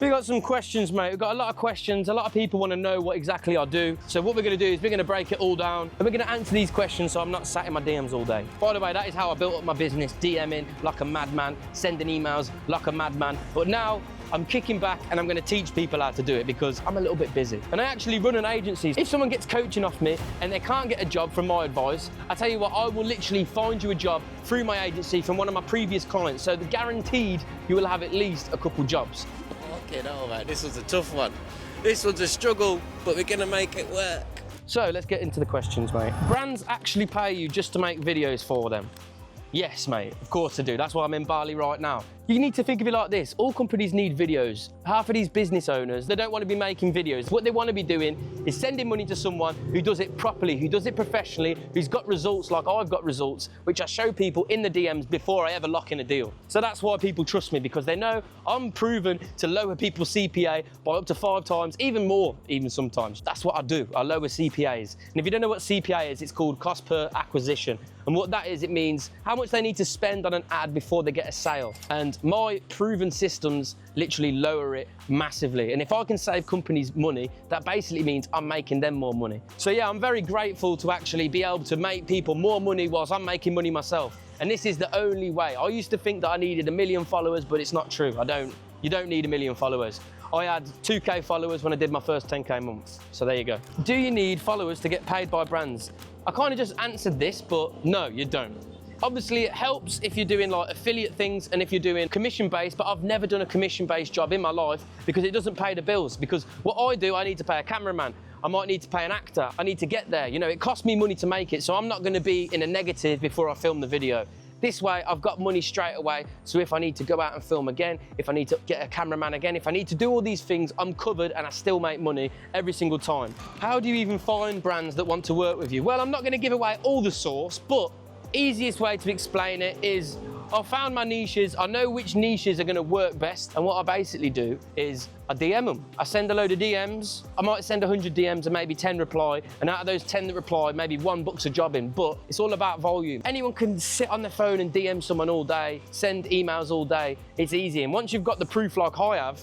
We got some questions, mate. We've got a lot of questions. A lot of people want to know what exactly I do. So what we're going to do is we're going to break it all down and we're going to answer these questions so I'm not sat in my DMs all day. By the way, that is how I built up my business, DMing like a madman, sending emails like a madman. But now I'm kicking back and I'm going to teach people how to do it because I'm a little bit busy. And I actually run an agency. If someone gets coaching off me and they can't get a job from my advice, I tell you what, I will literally find you a job through my agency from one of my previous clients. So guaranteed you will have at least a couple jobs. Okay, no, man, this was a tough one. This one's a struggle, but we're going to make it work. So let's get into the questions, mate. Brands actually pay you just to make videos for them? Yes, mate, of course they do. That's why I'm in Bali right now. You need to think of it like this. All companies need videos. Half of these business owners, they don't want to be making videos. What they want to be doing is sending money to someone who does it properly, who does it professionally, who's got results like I've got results, which I show people in the DMs before I ever lock in a deal. So that's why people trust me, because they know I'm proven to lower people's CPA by up to 5 times, even more, even sometimes. That's what I do. I lower CPAs. And if you don't know what CPA is, it's called cost per acquisition. And what that is, it means how much they need to spend on an ad before they get a sale. And my proven systems literally lower it massively. And if I can save companies money, that basically means I'm making them more money. So yeah, I'm very grateful to actually be able to make people more money whilst I'm making money myself. And this is the only way. I used to think that I needed 1 million followers, but it's not true. You don't need 1 million followers. I had 2K followers when I did my first 10K month. So there you go. Do you need followers to get paid by brands? I kind of just answered this, but no, you don't. Obviously, it helps if you're doing like affiliate things and if you're doing commission-based, but I've never done a commission-based job in my life because it doesn't pay the bills. Because what I do, I need to pay a cameraman. I might need to pay an actor. I need to get there. You know, it costs me money to make it, so I'm not going to be in a negative before I film the video. This way, I've got money straight away. So if I need to go out and film again, if I need to get a cameraman again, if I need to do all these things, I'm covered and I still make money every single time. How do you even find brands that want to work with you? Well, I'm not going to give away all the sauce, but easiest way to explain it is I found my niches. I know which niches are going to work best. And what I basically do is I DM them. I send a load of DMs. I might send 100 DMs and maybe 10 reply. And out of those 10 that reply, maybe 1 books a job in. But it's all about volume. Anyone can sit on their phone and DM someone all day, send emails all day. It's easy. And once you've got the proof like I have,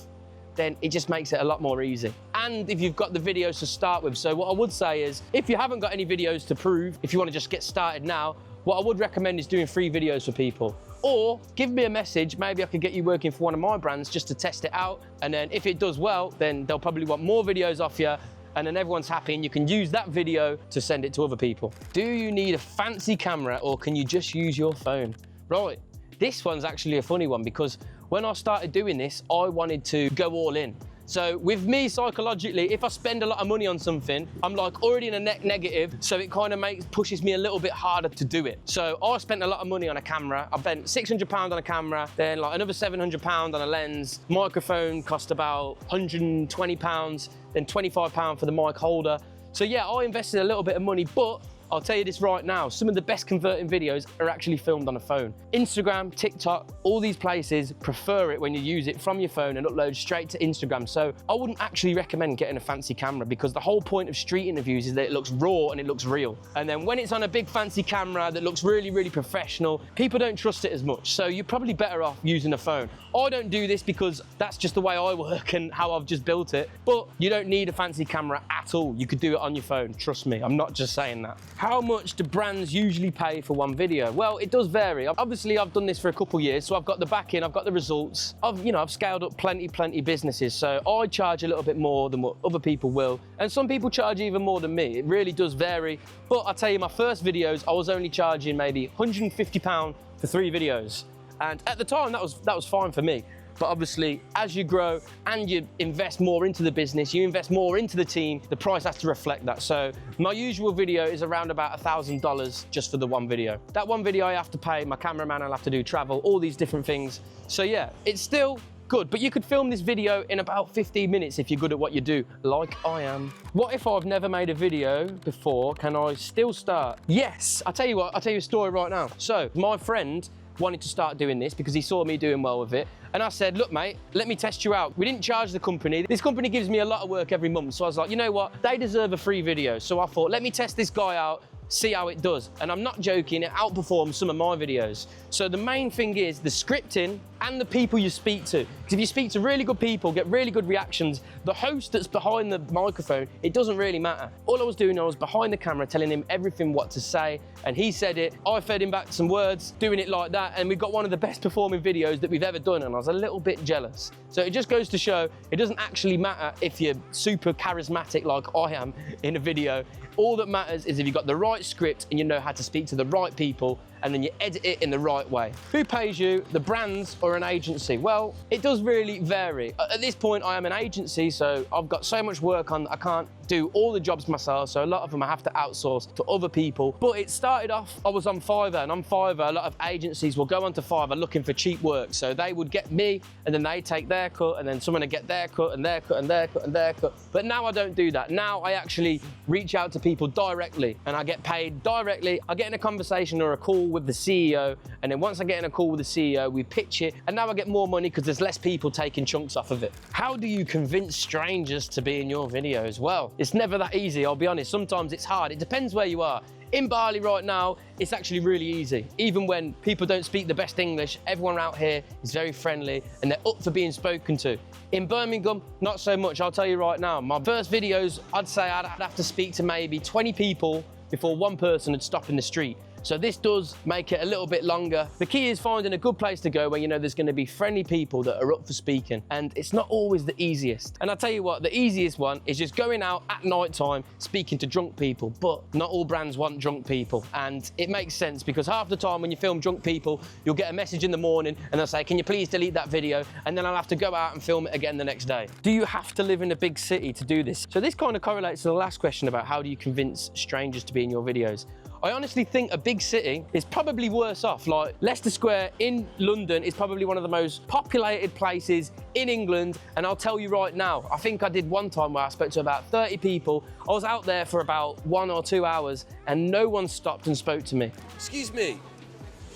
then it just makes it a lot more easy. And if you've got the videos to start with. So what I would say is, if you haven't got any videos to prove, if you want to just get started now, what I would recommend is doing free videos for people. Or give me a message, maybe I could get you working for one of my brands just to test it out. And then if it does well, then they'll probably want more videos off you, and then everyone's happy and you can use that video to send it to other people. Do you need a fancy camera or can you just use your phone? Right, this one's actually a funny one because when I started doing this, I wanted to go all in. So with me psychologically, if I spend a lot of money on something, I'm like already in a net negative, so it kind of pushes me a little bit harder to do it. So I spent a lot of money on a camera. I spent £600 on a camera, then like another £700 on a lens. Microphone cost about £120, then £25 for the mic holder. So yeah, I invested a little bit of money, but I'll tell you this right now, some of the best converting videos are actually filmed on a phone. Instagram, TikTok, all these places prefer it when you use it from your phone and upload straight to Instagram. So I wouldn't actually recommend getting a fancy camera because the whole point of street interviews is that it looks raw and it looks real. And then when it's on a big fancy camera that looks really, really professional, people don't trust it as much. So you're probably better off using a phone. I don't do this because that's just the way I work and how I've just built it. But you don't need a fancy camera at all. You could do it on your phone, trust me. I'm not just saying that. How much do brands usually pay for one video? Well, it does vary. Obviously, I've done this for a couple of years, so I've got the backing, I've got the results. I've scaled up plenty businesses, so I charge a little bit more than what other people will, and some people charge even more than me. It really does vary. But I'll tell you, my first videos, I was only charging maybe £150 for 3 videos, and at the time, that was fine for me. But obviously, as you grow and you invest more into the business, you invest more into the team, the price has to reflect that. So my usual video is around about $1,000 just for the one video. That one video I have to pay, my cameraman, I'll have to do travel, all these different things. So yeah, it's still good, but you could film this video in about 15 minutes if you're good at what you do, like I am. What if I've never made a video before? Can I still start? Yes, I'll tell you what, I'll tell you a story right now. So my friend wanted to start doing this because he saw me doing well with it. And I said, look, mate, let me test you out. We didn't charge the company. This company gives me a lot of work every month. So I was like, you know what? They deserve a free video. So I thought, let me test this guy out, see how it does. And I'm not joking, it outperforms some of my videos. So the main thing is the scripting and the people you speak to. Because if you speak to really good people, get really good reactions, the host that's behind the microphone, it doesn't really matter. All I was doing, I was behind the camera telling him everything what to say, and he said it, I fed him back some words, doing it like that, and we got one of the best performing videos that we've ever done, and I was a little bit jealous. So it just goes to show, it doesn't actually matter if you're super charismatic like I am in a video. All that matters is if you've got the right script and you know how to speak to the right people, and then you edit it in the right way. Who pays you, the brands or an agency? Well, it does really vary. At this point, I am an agency, so I've got so much work on, I can't do all the jobs myself, so a lot of them I have to outsource to other people. But it started off, I was on Fiverr, and on Fiverr, a lot of agencies will go onto Fiverr looking for cheap work. So they would get me, and then they take their cut, and then someone would get their cut, and their cut, and their cut, and their cut. But now I don't do that. Now I actually reach out to people directly, and I get paid directly. I get in a conversation or a call with the CEO, and then once I get in a call with the CEO, we pitch it, and now I get more money because there's less people taking chunks off of it. How do you convince strangers to be in your videos? Well, it's never that easy, I'll be honest. Sometimes it's hard. It depends where you are. In Bali right now, it's actually really easy. Even when people don't speak the best English, everyone out here is very friendly and they're up for being spoken to. In Birmingham, not so much, I'll tell you right now. My first videos, I'd say I'd have to speak to maybe 20 people before one person would stop in the street. So this does make it a little bit longer. The key is finding a good place to go where you know there's going to be friendly people that are up for speaking, and it's not always the easiest. And I'll tell you what, the easiest one is just going out at night time speaking to drunk people, but not all brands want drunk people. And it makes sense because half the time when you film drunk people, you'll get a message in the morning and they'll say, can you please delete that video? And then I'll have to go out and film it again the next day. Do you have to live in a big city to do this? So this kind of correlates to the last question about how do you convince strangers to be in your videos. I honestly think a big city is probably worse off. Like Leicester Square in London is probably one of the most populated places in England. And I'll tell you right now, I think I did one time where I spoke to about 30 people. I was out there for about 1 or 2 hours and no one stopped and spoke to me. Excuse me.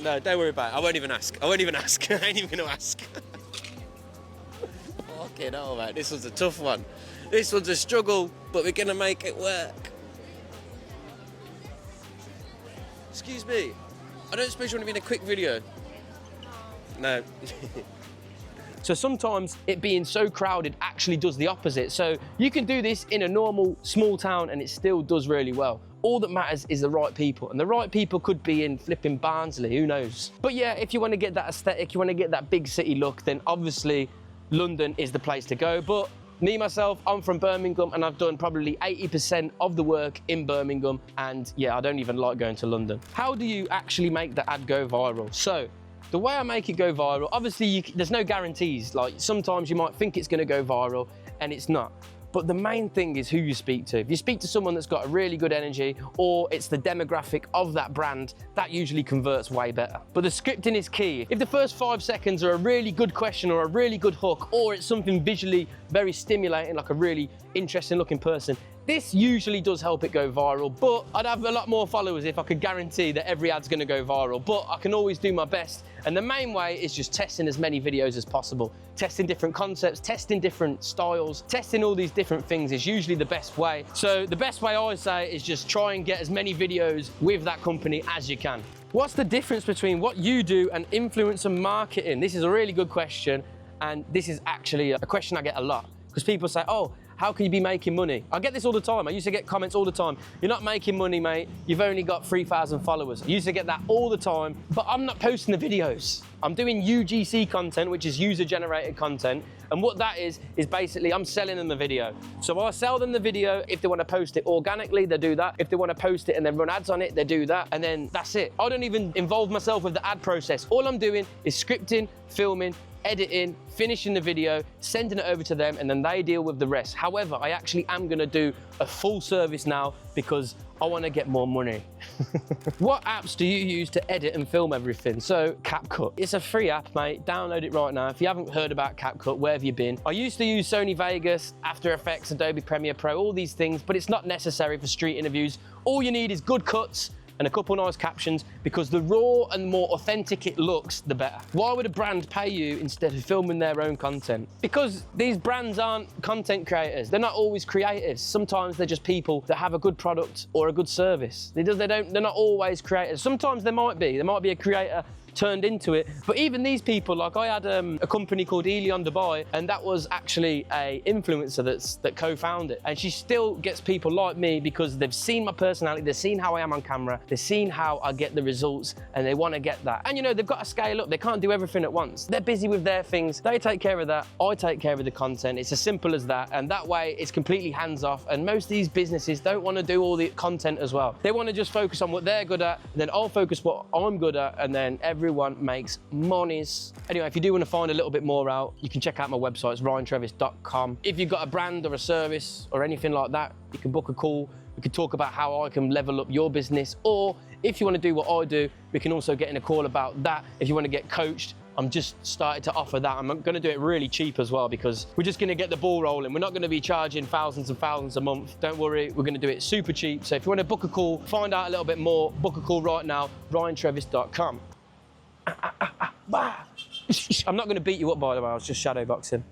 No, don't worry about it. I won't even ask. I won't even ask. I ain't even gonna ask. Fucking hell, mate. This was a tough one. This one's a struggle, but we're gonna make it work. Excuse me, I don't suppose you want to be in a quick video? No. So sometimes it being so crowded actually does the opposite. So you can do this in a normal small town and it still does really well. All that matters is the right people, and the right people could be in flipping Barnsley, who knows? But yeah, if you want to get that aesthetic, you want to get that big city look, then obviously London is the place to go. But me, myself, I'm from Birmingham and I've done probably 80% of the work in Birmingham. And yeah, I don't even like going to London. How do you actually make the ad go viral? So the way I make it go viral, obviously there's no guarantees. Like sometimes you might think it's gonna go viral and it's not. But the main thing is who you speak to. If you speak to someone that's got a really good energy or it's the demographic of that brand, that usually converts way better. But the scripting is key. If the first 5 seconds are a really good question or a really good hook, or it's something visually very stimulating, like a really interesting looking person, this usually does help it go viral. But I'd have a lot more followers if I could guarantee that every ad's gonna go viral. But I can always do my best. And the main way is just testing as many videos as possible. Testing different concepts, testing different styles, testing all these different things is usually the best way. So the best way I would say is just try and get as many videos with that company as you can. What's the difference between what you do and influencer marketing? This is a really good question. And this is actually a question I get a lot because people say, oh, how can you be making money? I get this all the time. I used to get comments all the time. You're not making money, mate. You've only got 3,000 followers. I used to get that all the time, but I'm not posting the videos. I'm doing UGC content, which is user-generated content. And what that is basically I'm selling them the video. So I sell them the video. If they want to post it organically, they do that. If they want to post it and then run ads on it, they do that. And then that's it. I don't even involve myself with the ad process. All I'm doing is scripting, filming, editing, finishing the video, sending it over to them, and then they deal with the rest. However, I actually am gonna do a full service now because I wanna get more money. What apps do you use to edit and film everything? So CapCut, it's a free app, mate. Download it right now. If you haven't heard about CapCut, where have you been? I used to use Sony Vegas, After Effects, Adobe Premiere Pro, all these things, but it's not necessary for street interviews. All you need is good cuts and a couple nice captions, because the raw and more authentic it looks, the better. Why would a brand pay you instead of filming their own content? Because these brands aren't content creators. They're not always creators. Sometimes they're just people that have a good product or a good service. They're not always creators. Sometimes they might be. There might be a creator turned into it. But even these people, like I had a company called Ely on Dubai, and that was actually a influencer that co-founded it. And she still gets people like me because they've seen my personality, they've seen how I am on camera, they've seen how I get the results, and they want to get that. And you know, they've got to scale up. They can't do everything at once. They're busy with their things. They take care of that. I take care of the content. It's as simple as that. And that way it's completely hands off. And most of these businesses don't want to do all the content as well. They want to just focus on what they're good at, and then I'll focus what I'm good at, and then everyone makes monies. Anyway, if you do want to find a little bit more out, you can check out my website, it's ryantrevis.com. If you've got a brand or a service or anything like that, you can book a call. We can talk about how I can level up your business, or if you want to do what I do, we can also get in a call about that. If you want to get coached, I'm just starting to offer that. I'm going to do it really cheap as well, because we're just going to get the ball rolling. We're not going to be charging thousands and thousands a month. Don't worry, we're going to do it super cheap. So if you want to book a call, find out a little bit more, book a call right now, ryantrevis.com. I'm not going to beat you up, by the way, I was just shadow boxing.